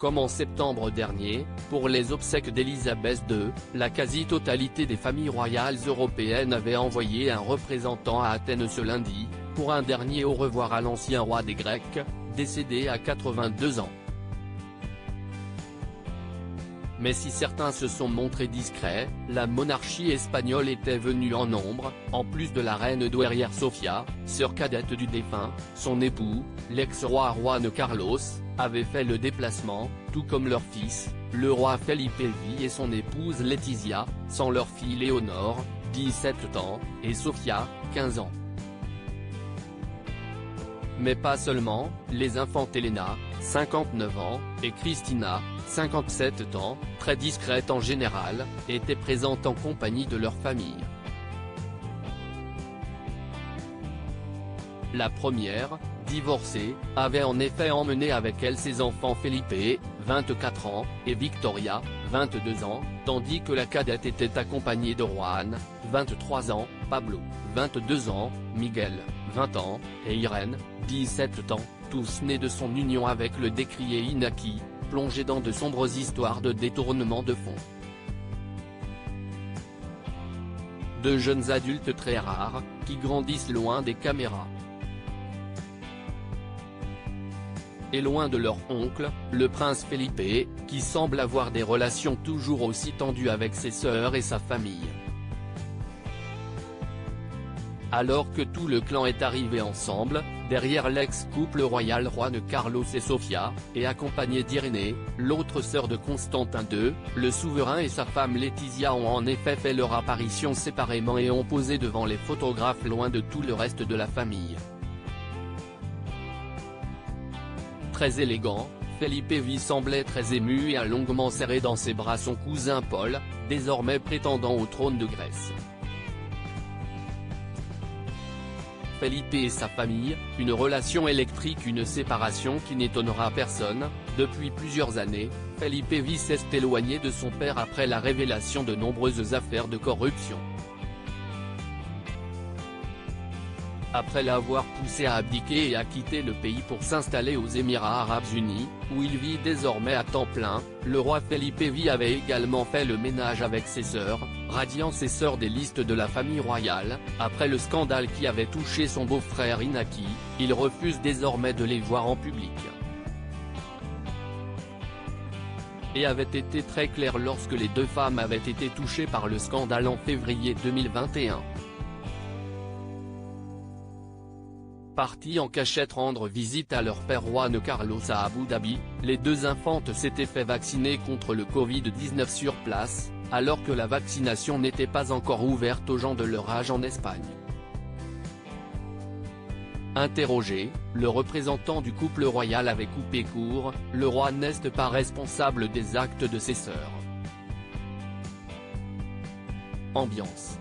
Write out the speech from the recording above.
Comme en septembre dernier, pour les obsèques d'Élisabeth II, la quasi-totalité des familles royales européennes avait envoyé un représentant à Athènes ce lundi, pour un dernier au revoir à l'ancien roi des Grecs, décédé à 82 ans. Mais si certains se sont montrés discrets, la monarchie espagnole était venue en nombre, en plus de la reine douairière Sofia, sœur cadette du défunt. Son époux, l'ex-roi Juan Carlos, avait fait le déplacement, tout comme leur fils, le roi Felipe V et son épouse Letizia, sans leur fille Léonore, 17 ans, et Sofia, 15 ans. Mais pas seulement, les infantes Elena, 59 ans, et Cristina, 57 ans, très discrètes en général, étaient présentes en compagnie de leur famille. La première, divorcée, avait en effet emmené avec elle ses enfants Felipe, 24 ans, et Victoria, 22 ans, tandis que la cadette était accompagnée de Juan, 23 ans, Pablo, 22 ans, Miguel, 20 ans, et Irène, 17 ans, tous nés de son union avec le décrié Inaki, plongé dans de sombres histoires de détournement de fonds. De jeunes adultes très rares, qui grandissent loin des caméras. Et loin de leur oncle, le prince Felipe, qui semble avoir des relations toujours aussi tendues avec ses sœurs et sa famille. Alors que tout le clan est arrivé ensemble, derrière l'ex-couple royal Juan Carlos et Sofia, et accompagné d'Irénée, l'autre sœur de Constantin II, le souverain et sa femme Letizia ont en effet fait leur apparition séparément et ont posé devant les photographes loin de tout le reste de la famille. Très élégant, Felipe V semblait très ému et a longuement serré dans ses bras son cousin Paul, désormais prétendant au trône de Grèce. Felipe et sa famille, une relation électrique, une séparation qui n'étonnera personne. Depuis plusieurs années, Felipe V s'est éloigné de son père après la révélation de nombreuses affaires de corruption. Après l'avoir poussé à abdiquer et à quitter le pays pour s'installer aux Émirats Arabes Unis, où il vit désormais à temps plein, le roi Felipe V avait également fait le ménage avec ses sœurs, radiant ses sœurs des listes de la famille royale. Après le scandale qui avait touché son beau-frère Inaki, il refuse désormais de les voir en public. Et avait été très clair lorsque les deux femmes avaient été touchées par le scandale en février 2021. Partis en cachette rendre visite à leur père Juan Carlos à Abu Dhabi, les deux infantes s'étaient fait vacciner contre le Covid-19 sur place, alors que la vaccination n'était pas encore ouverte aux gens de leur âge en Espagne. Interrogé, le représentant du couple royal avait coupé court, le roi n'est pas responsable des actes de ses sœurs. Ambiance.